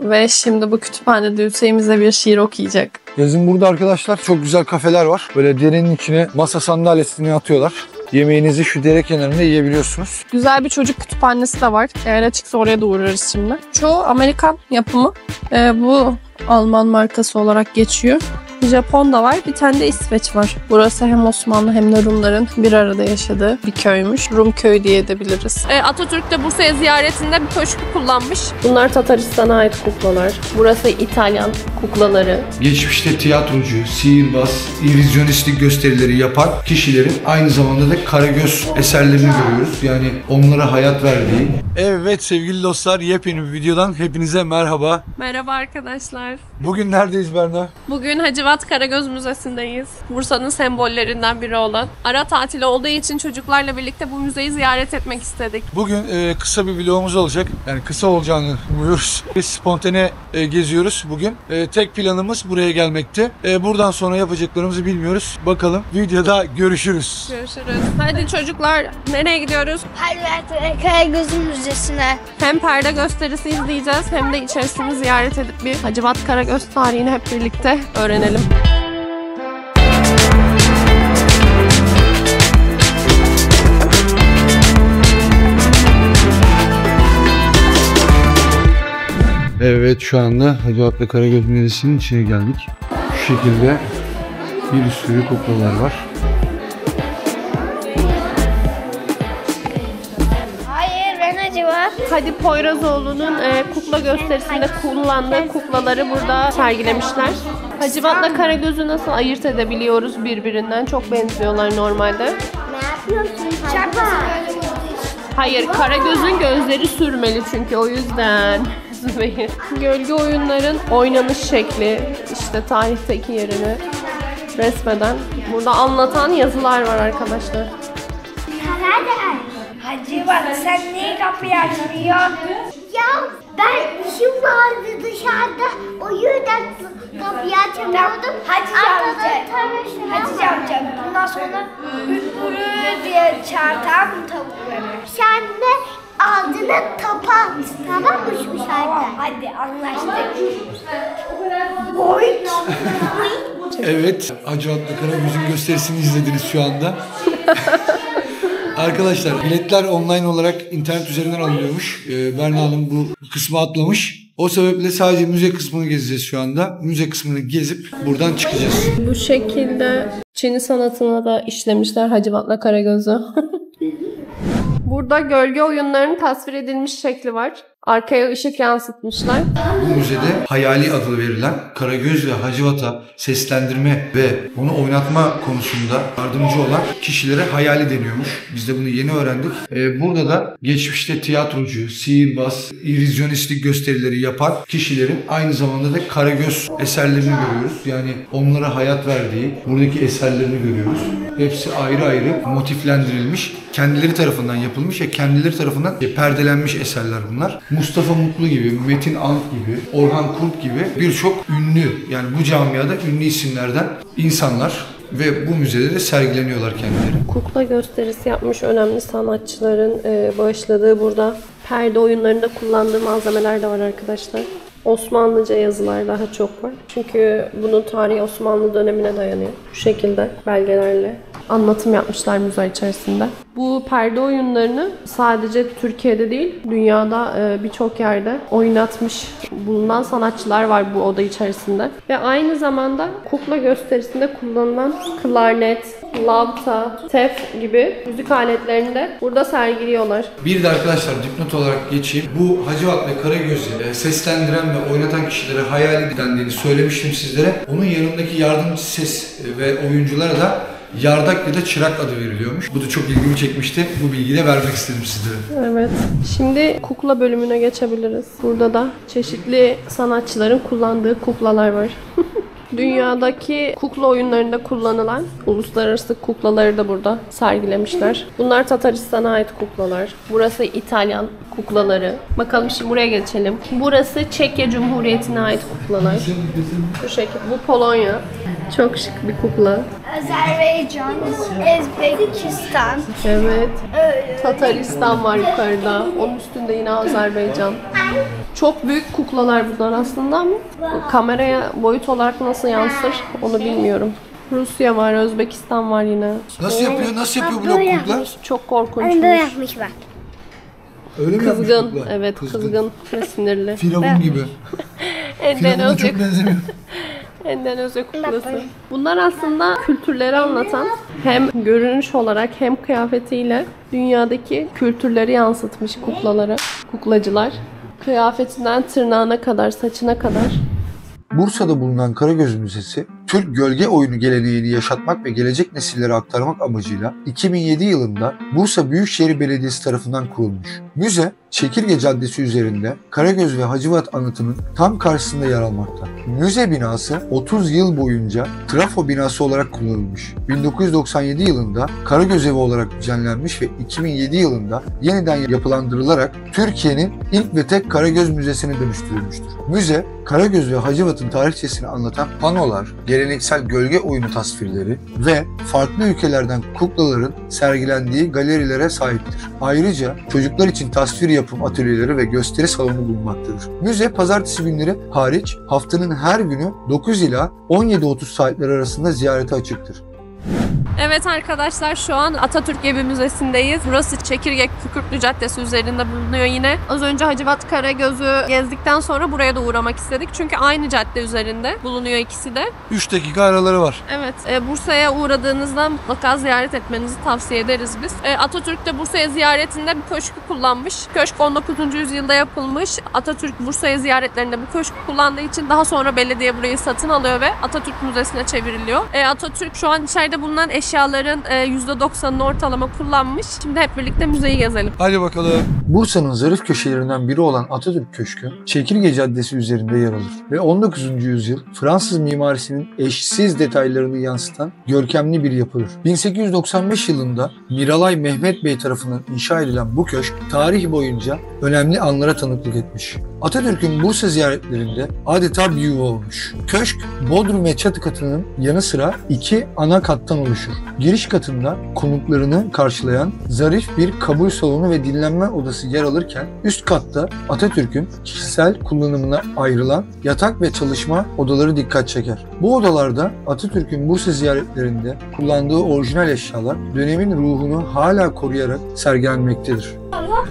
Ve şimdi bu kütüphanede Hüseyin'imize bir şiir okuyacak. Yazın burada arkadaşlar çok güzel kafeler var. Böyle derenin içine masa sandalyesini atıyorlar. Yemeğinizi şu dere kenarında yiyebiliyorsunuz. Güzel bir çocuk kütüphanesi de var. Eğer açıksa oraya da uğrarız şimdi. Çoğu Amerikan yapımı. Bu Alman markası olarak geçiyor. Japon da var. Bir tane de İsveç var. Burası hem Osmanlı hem de Rumların bir arada yaşadığı bir köymüş. Rum köyü diye edebiliriz. Atatürk de Bursa'ya ziyaretinde bir köşkü kullanmış. Bunlar Tataristan'a ait kuklalar. Burası İtalyan kuklaları. Geçmişte tiyatrocu, sihirbaz, illüzyonistlik gösterileri yapan kişilerin aynı zamanda da Karagöz eserlerini görüyoruz. Yani onlara hayat verdiği. Evet sevgili dostlar, yepyeni bir videodan hepinize merhaba. Merhaba arkadaşlar. Bugün neredeyiz Berna? Bugün Hacivat Karagöz Müzesi'ndeyiz. Bursa'nın sembollerinden biri olan. Ara tatil olduğu için çocuklarla birlikte bu müzeyi ziyaret etmek istedik. Bugün kısa bir vlogumuz olacak. Yani kısa olacağını umuyoruz. Biz spontane geziyoruz bugün. Tek planımız buraya gelmekti. Buradan sonra yapacaklarımızı bilmiyoruz. Bakalım videoda görüşürüz. Görüşürüz. Hadi çocuklar, nereye gidiyoruz? Hacivat Karagöz Müzesi'ne. Hem perde gösterisi izleyeceğiz hem de içerisini ziyaret edip bir Hacivat Karagöz tarihini hep birlikte öğrenelim. Evet, şu anda Hacivat Karagöz Müzesi'nin içine geldik. Şu şekilde bir sürü kuklalar var. Hayır, ben Hacivat. Hadi Poyrazoğlu'nun kukla gösterisinde kullandığı kuklaları burada sergilemişler. Hacivat'la Karagöz'ü nasıl ayırt edebiliyoruz birbirinden? Çok benziyorlar normalde. Ne yapıyorsun? Çarpma. Hayır, Karagöz'ün gözleri sürmeli çünkü o yüzden. Zübeyir. Gölge oyunların oynanış şekli, işte tarihteki yerini resmeden burada anlatan yazılar var arkadaşlar. Karadağ. Hacivat, sen niye kapıyı açmıyorsun? Ya ben işim vardı dışarıda, o yüzden kapıyı açamıyordum. Hatice amca, bundan sonra hürürü diye çağırtan tavukları. Sen de ağzına tapan, tamam mı şu şarkı? Tamam, hadi anlaştık. Oy. Evet, Hacivat Karagöz'ün gösterisini izlediniz şu anda. Arkadaşlar, biletler online olarak internet üzerinden alınıyormuş. Berna Hanım bu kısmı atlamış. O sebeple sadece müze kısmını gezeceğiz şu anda. Müze kısmını gezip buradan çıkacağız. Bu şekilde Çini sanatına da işlemişler Hacivat'la Karagöz'ü. Burada gölge oyunlarının tasvir edilmiş şekli var. Arkaya ışık yansıtmışlar. Bu müzede hayali adı verilen Karagöz ve Hacivat'a seslendirme ve onu oynatma konusunda yardımcı olan kişilere hayali deniyormuş. Biz de bunu yeni öğrendik. Burada da geçmişte tiyatrocu, sihirbaz, illüzyonistlik gösterileri yapan kişilerin aynı zamanda da Karagöz eserlerini görüyoruz. Yani onlara hayat verdiği buradaki eserlerini görüyoruz. Hepsi ayrı ayrı motiflendirilmiş. Kendileri tarafından yapılmış ve kendileri tarafından perdelenmiş eserler bunlar. Mustafa Mutlu gibi, Metin Ant gibi, Orhan Kurt gibi birçok ünlü, yani bu camiada ünlü isimlerden insanlar ve bu müzede de sergileniyorlar kendileri. Kukla gösterisi yapmış önemli sanatçıların bağışladığı burada perde oyunlarında kullandığı malzemeler de var arkadaşlar. Osmanlıca yazılar daha çok var. Çünkü bunun tarihi Osmanlı dönemine dayanıyor. Bu şekilde belgelerle anlatım yapmışlar müze içerisinde. Bu perde oyunlarını sadece Türkiye'de değil, dünyada birçok yerde oynatmış bulunan sanatçılar var bu oda içerisinde. Ve aynı zamanda kukla gösterisinde kullanılan klarnet, lavta, tef gibi müzik aletlerini de burada sergiliyorlar. Bir de arkadaşlar dipnot olarak geçeyim. Bu Hacivat ve Karagöz'ü seslendiren ve oynatan kişilere hayali dendiğini söylemiştim sizlere. Onun yanındaki yardımcı ses ve oyunculara da yardak ya da çırak adı veriliyormuş. Bu da çok ilgimi çekmişti. Bu bilgiyi de vermek istedim sizlere. Evet. Şimdi kukla bölümüne geçebiliriz. Burada da çeşitli sanatçıların kullandığı kuklalar var. Dünyadaki kukla oyunlarında kullanılan uluslararası kuklaları da burada sergilemişler. Bunlar Tataristan'a ait kuklalar. Burası İtalyan kuklaları. Bakalım şimdi buraya geçelim. Burası Çekya Cumhuriyeti'ne ait kuklalar. Bu şekilde. Bu Polonya. Çok şık bir kukla. Azerbaycan, Özbekistan. Evet. Tataristan var yukarıda. Onun üstünde yine Azerbaycan. Çok büyük kuklalar bunlar aslında ama kameraya boyut olarak nasıl yansır onu bilmiyorum. Rusya var, Özbekistan var yine. Nasıl yapıyor? Nasıl yapıyor bu bloklar? Çok korkunç. Böyle yapmış bak. Öyle mi Kızgın, yapmış bloklar? evet kızgın ve sinirli. Firavun gibi. Firavun'a Endonezya, çok benzemiyor. Endonezya kuklası. Bunlar aslında kültürleri anlatan hem görünüş olarak hem kıyafetiyle dünyadaki kültürleri yansıtmış kuklaları, kuklacılar. Kıyafetinden tırnağına kadar, saçına kadar. Bursa'da bulunan Karagöz Müzesi, Türk gölge oyunu geleneğini yaşatmak ve gelecek nesillere aktarmak amacıyla 2007 yılında Bursa Büyükşehir Belediyesi tarafından kurulmuş. Müze, Çekirge Caddesi üzerinde Karagöz ve Hacivat anıtının tam karşısında yer almakta. Müze binası 30 yıl boyunca trafo binası olarak kullanılmış. 1997 yılında Karagöz Evi olarak düzenlenmiş ve 2007 yılında yeniden yapılandırılarak Türkiye'nin ilk ve tek Karagöz Müzesi'ne dönüştürülmüştür. Müze, Karagöz ve Hacivat'ın tarihçesini anlatan panolar, geleneksel gölge oyunu tasvirleri ve farklı ülkelerden kuklaların sergilendiği galerilere sahiptir. Ayrıca çocuklar için tasvir yapım atölyeleri ve gösteri salonu bulunmaktadır. Müze pazartesi günleri hariç haftanın her günü 9 ila 17:30 saatleri arasında ziyarete açıktır. Evet arkadaşlar, şu an Atatürk Evi Müzesi'ndeyiz. Burası Çekirge Kükürtlü Caddesi üzerinde bulunuyor yine. Az önce Hacivat Karagöz'ü gezdikten sonra buraya da uğramak istedik. Çünkü aynı cadde üzerinde bulunuyor ikisi de. 3 dakika araları var. Evet, Bursa'ya uğradığınızda mutlaka ziyaret etmenizi tavsiye ederiz biz. Atatürk de Bursa'ya ziyaretinde bir köşkü kullanmış. Köşk 19. yüzyılda yapılmış. Atatürk Bursa'ya ziyaretlerinde bu köşkü kullandığı için daha sonra belediye burayı satın alıyor ve Atatürk Müzesi'ne çevriliyor. Atatürk şu an içeride bulunan eşyaların %90'ını ortalama kullanmış. Şimdi hep birlikte müzeyi gezelim. Hadi bakalım. Bursa'nın zarif köşelerinden biri olan Atatürk Köşkü, Çekirge Caddesi üzerinde yer alır ve 19. yüzyıl Fransız mimarisinin eşsiz detaylarını yansıtan görkemli bir yapıdır. 1895 yılında Miralay Mehmet Bey tarafından inşa edilen bu köşk, tarih boyunca önemli anlara tanıklık etmiş. Atatürk'ün Bursa ziyaretlerinde adeta bir yuva olmuş. Köşk, bodrum ve çatı katının yanı sıra 2 ana kattan oluşur. Giriş katında konuklarını karşılayan zarif bir kabul salonu ve dinlenme odası yer alırken üst katta Atatürk'ün kişisel kullanımına ayrılan yatak ve çalışma odaları dikkat çeker. Bu odalarda Atatürk'ün Bursa ziyaretlerinde kullandığı orijinal eşyalar dönemin ruhunu hala koruyarak sergilenmektedir.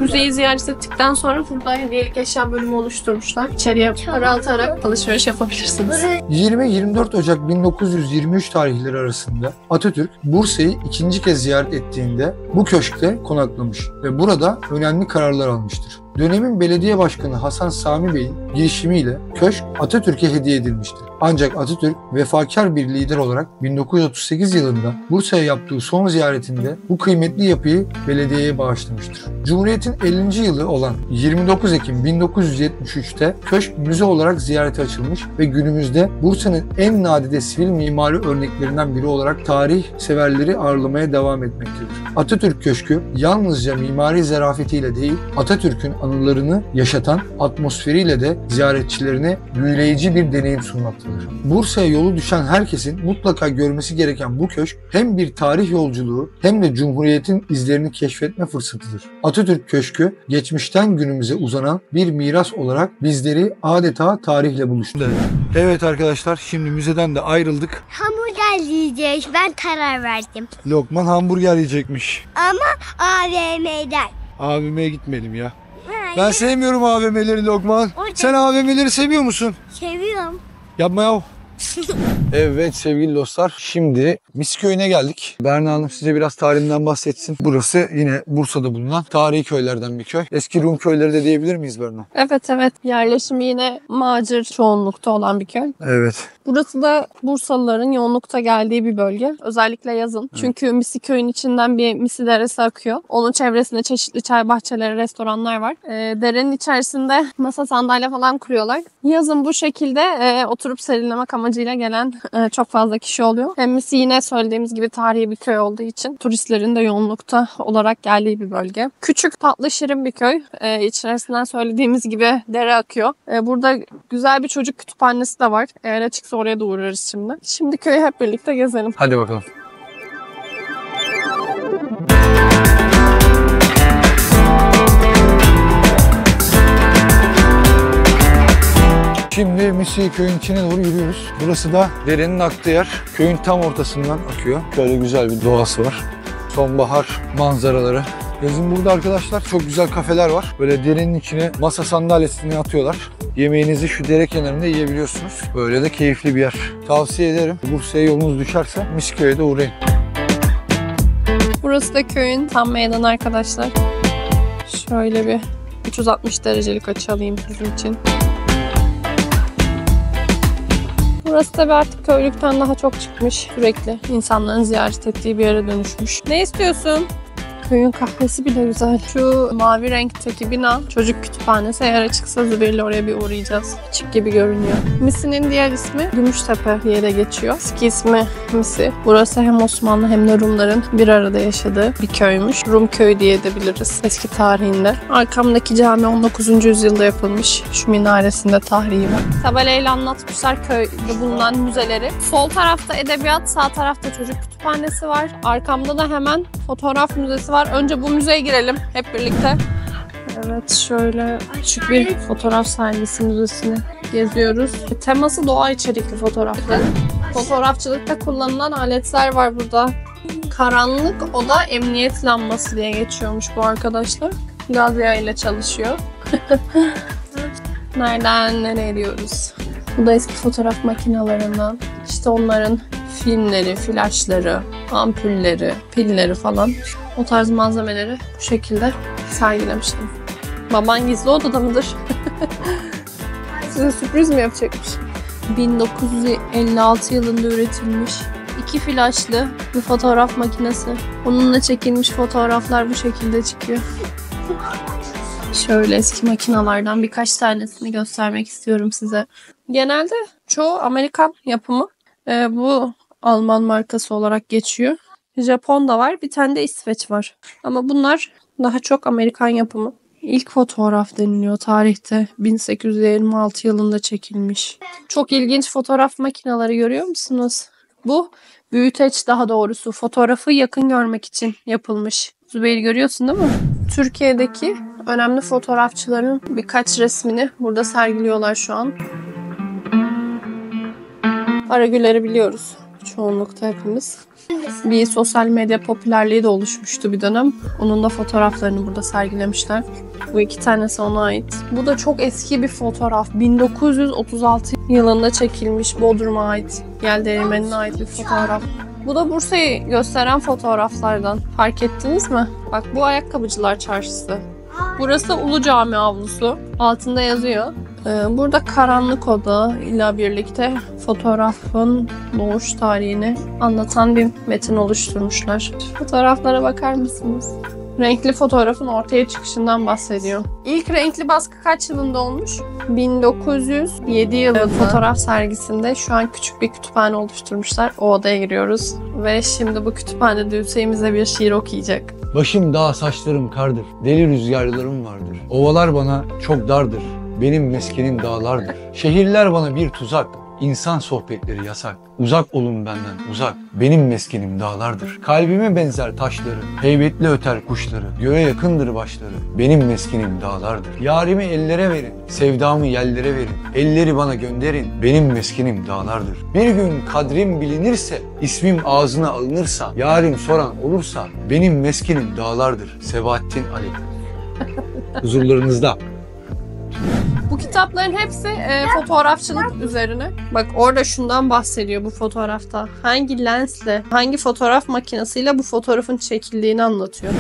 Müzeyi ziyaret ettikten sonra burada hediyelik eşya bölümü oluşturmuşlar. İçeriye para atarak alışveriş yapabilirsiniz. 20-24 Ocak 1923 tarihleri arasında Atatürk Bursa'yı ikinci kez ziyaret ettiğinde bu köşkte konaklamış ve burada önemli kararlar almıştır. Dönemin belediye başkanı Hasan Sami Bey'in girişimiyle köşk Atatürk'e hediye edilmiştir. Ancak Atatürk vefakar bir lider olarak 1938 yılında Bursa'ya yaptığı son ziyaretinde bu kıymetli yapıyı belediyeye bağışlamıştır. Cumhuriyet'in 50. yılı olan 29 Ekim 1973'te köşk müze olarak ziyarete açılmış ve günümüzde Bursa'nın en nadide sivil mimari örneklerinden biri olarak tarih severleri ağırlamaya devam etmektedir. Atatürk Köşkü yalnızca mimari zarafetiyle değil, Atatürk'ün anılarını yaşatan atmosferiyle de ziyaretçilerine büyüleyici bir deneyim sunmaktadır. Bursa'ya yolu düşen herkesin mutlaka görmesi gereken bu köşk hem bir tarih yolculuğu hem de Cumhuriyet'in izlerini keşfetme fırsatıdır. Atatürk Köşkü geçmişten günümüze uzanan bir miras olarak bizleri adeta tarihle buluşturdu. Evet arkadaşlar, şimdi müzeden de ayrıldık. Hamburger yiyeceğiz. Ben karar verdim. Lokman hamburger yiyecekmiş. Ama AVM'den. AVM'ye gitmeyelim ya. Ben sevmiyorum AVM'leri Lokman. Sen AVM'leri seviyor musun? Seviyorum. Yapma yahu. Evet sevgili dostlar, şimdi Misköy'üne geldik. Berna Hanım size biraz tarihinden bahsetsin. Burası yine Bursa'da bulunan tarihi köylerden bir köy. Eski Rum köyleri de diyebilir miyiz Berna? Evet. Yerleşimi yine macir çoğunlukta olan bir köy. Evet. Burası da Bursalıların yoğunlukta geldiği bir bölge. Özellikle yazın. Çünkü Misi köyün içinden bir Misi deresi akıyor. Onun çevresinde çeşitli çay bahçeleri, restoranlar var. Derenin içerisinde masa sandalye falan kuruyorlar. Yazın bu şekilde oturup serinlemek amacıyla gelen çok fazla kişi oluyor. Hem Misi yine söylediğimiz gibi tarihi bir köy olduğu için turistlerin de yoğunlukta olarak geldiği bir bölge. Küçük, tatlı, şirin bir köy. İçerisinden söylediğimiz gibi dere akıyor. Burada güzel bir çocuk kütüphanesi de var. Eğer açıksa oraya da uğrarız şimdi. Şimdi köyü hep birlikte gezelim. Hadi bakalım. Şimdi Misi köyün içine doğru yürüyoruz. Burası da derenin aktığı yer. Köyün tam ortasından akıyor. Böyle güzel bir doğası var. Sonbahar manzaraları. Yazın burada arkadaşlar çok güzel kafeler var. Böyle derenin içine masa sandalyesini atıyorlar. Yemeğinizi şu dere kenarında yiyebiliyorsunuz. Böyle de keyifli bir yer. Tavsiye ederim. Bursa'ya yolunuz düşerse Misköy'e de uğrayın. Burası da köyün tam meydanı arkadaşlar. Şöyle bir 360 derecelik açı alayım sizin için. Burası tabii artık köylükten daha çok çıkmış. Sürekli insanların ziyaret ettiği bir yere dönüşmüş. Ne istiyorsun? Köyün kahvesi bile güzel. Şu mavi renkteki bina çocuk kütüphanesi. Eğer açıksa Zübeyir'le oraya bir uğrayacağız. Küçük gibi görünüyor. Misi'nin diğer ismi Gümüştepe diye de geçiyor. Eski ismi Misi. Burası hem Osmanlı hem de Rumların bir arada yaşadığı bir köymüş. Rum köyü diye de biliriz eski tarihinde. Arkamdaki cami 19. yüzyılda yapılmış. Şu minaresinde tarihi var. Tabelayla anlatmışlar köyde bulunan müzeleri. Sol tarafta edebiyat, sağ tarafta çocuk kütüphanesi var. Arkamda da hemen fotoğraf müzesi var. Önce bu müzeye girelim hep birlikte. Evet, şöyle küçük bir fotoğraf sergisi müzesini geziyoruz. Teması doğa içerikli fotoğraflar. Fotoğrafçılıkta kullanılan aletler var burada. Karanlık oda emniyet lambası diye geçiyormuş bu arkadaşlar. Gaz yağı ile çalışıyor. Nereden nereye diyoruz? Bu da eski fotoğraf makinelerinden. İşte onların filmleri, flaşları, ampulleri, pilleri falan. O tarz malzemeleri bu şekilde sergilemiştim. Baban gizli odada mıdır? Size sürpriz mi yapacakmış? 1956 yılında üretilmiş 2 flaşlı bir fotoğraf makinesi. Onunla çekilmiş fotoğraflar bu şekilde çıkıyor. Şöyle eski makinalardan birkaç tanesini göstermek istiyorum size. Genelde çoğu Amerikan yapımı. Bu Alman markası olarak geçiyor. Japon da var. Bir tane de İsveç var. Ama bunlar daha çok Amerikan yapımı. İlk fotoğraf deniliyor tarihte. 1826 yılında çekilmiş. Çok ilginç fotoğraf makineleri görüyor musunuz? Bu büyüteç, daha doğrusu fotoğrafı yakın görmek için yapılmış. Zübeyir görüyorsun değil mi? Türkiye'deki önemli fotoğrafçıların birkaç resmini burada sergiliyorlar şu an. Aragüler'i biliyoruz çoğunlukta hepimiz. Bir sosyal medya popülerliği de oluşmuştu bir dönem. Onun da fotoğraflarını burada sergilemişler. Bu 2 tanesi ona ait. Bu da çok eski bir fotoğraf. 1936 yılında çekilmiş, Bodrum'a ait. Yeldeğirmeni'ne ait bir fotoğraf. Bu da Bursa'yı gösteren fotoğraflardan. Fark ettiniz mi? Bak, bu Ayakkabıcılar Çarşısı. Burası Ulu Cami avlusu. Altında yazıyor. Burada karanlık oda ile birlikte fotoğrafın doğuş tarihini anlatan bir metin oluşturmuşlar. Fotoğraflara bakar mısınız? Renkli fotoğrafın ortaya çıkışından bahsediyor. İlk renkli baskı kaç yılında olmuş? 1907 yılında fotoğraf sergisinde şu an küçük bir kütüphane oluşturmuşlar. O odaya giriyoruz. Ve şimdi bu kütüphanede Hüseyin'imize bir şiir okuyacak. Başım dağ, saçlarım kardır. Deli rüzgarlarım vardır. Ovalar bana çok dardır. Benim meskenim dağlardır. Şehirler bana bir tuzak. İnsan sohbetleri yasak. Uzak olun benden, uzak. Benim meskenim dağlardır. Kalbime benzer taşları. Heybetli öter kuşları. Göğe yakındır başları. Benim meskenim dağlardır. Yarimi ellere verin. Sevdamı yellere verin. Elleri bana gönderin. Benim meskenim dağlardır. Bir gün kadrim bilinirse, ismim ağzına alınırsa, yarim soran olursa, benim meskenim dağlardır. Sebahattin Ali. Huzurlarınızda. Bu kitapların hepsi fotoğrafçılık üzerine. Bak, orada şundan bahsediyor bu fotoğrafta. Hangi lensle, hangi fotoğraf makinesiyle bu fotoğrafın çekildiğini anlatıyor.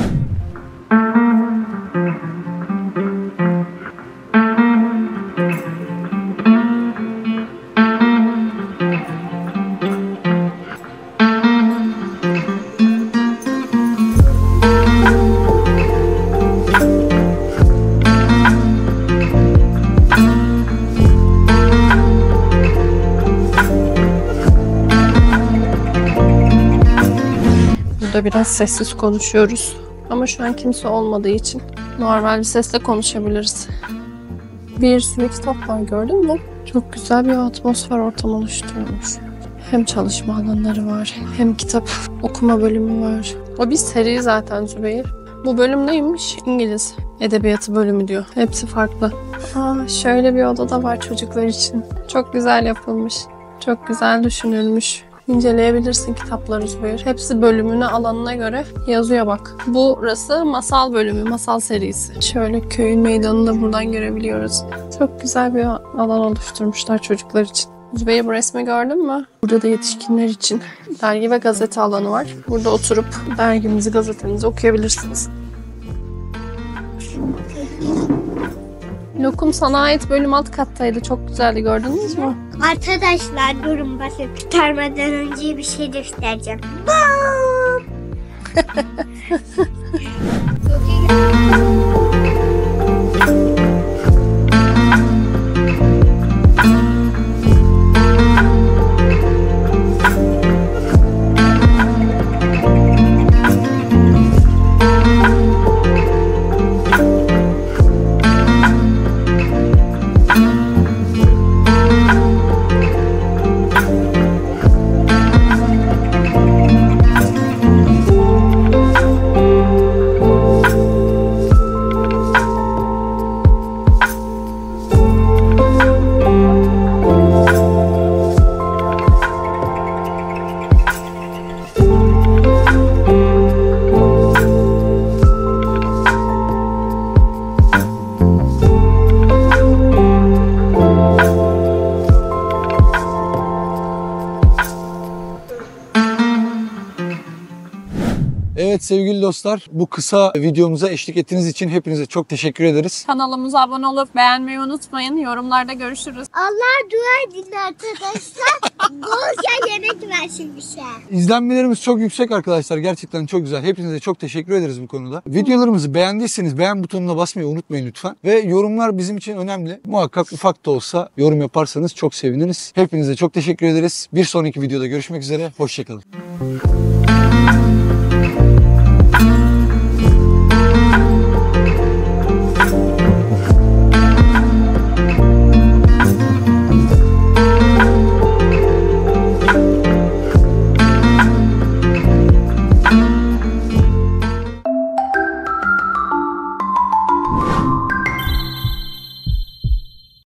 Burada biraz sessiz konuşuyoruz. Ama şu an kimse olmadığı için normal bir sesle konuşabiliriz. Bir sürü kitap var, gördün mü? Çok güzel bir atmosfer ortam oluşturmuş. Hem çalışma alanları var, hem kitap okuma bölümü var. O bir seri zaten Zübeyir. Bu bölüm neymiş? İngiliz edebiyatı bölümü diyor. Hepsi farklı. Şöyle bir oda da var çocuklar için. Çok güzel yapılmış. Çok güzel düşünülmüş. İnceleyebilirsin kitapları Zübeyir. Hepsi bölümüne, alanına göre yazıyor bak. Burası masal bölümü, masal serisi. Şöyle köyün meydanını da buradan görebiliyoruz. Çok güzel bir alan oluşturmuşlar çocuklar için. Zübeyir, bu resmi gördün mü? Burada da yetişkinler için dergi ve gazete alanı var. Burada oturup dergimizi, gazetemizi okuyabilirsiniz. Lokum sana ait bölüm alt kattaydı. Çok güzeldi, gördünüz mü? Arkadaşlar durun, bakın. Bitirmeden önce bir şey göstereceğim. Bam! Çok iyi. Evet sevgili dostlar, bu kısa videomuza eşlik ettiğiniz için hepinize çok teşekkür ederiz. Kanalımıza abone olup beğenmeyi unutmayın. Yorumlarda görüşürüz. Allah dua edin arkadaşlar. Bolca yemek versin bize. İzlenmelerimiz çok yüksek arkadaşlar. Gerçekten çok güzel. Hepinize çok teşekkür ederiz bu konuda. Videolarımızı beğendiyseniz beğen butonuna basmayı unutmayın lütfen. Ve yorumlar bizim için önemli. Muhakkak ufak da olsa yorum yaparsanız çok seviniriz. Hepinize çok teşekkür ederiz. Bir sonraki videoda görüşmek üzere. Hoşçakalın.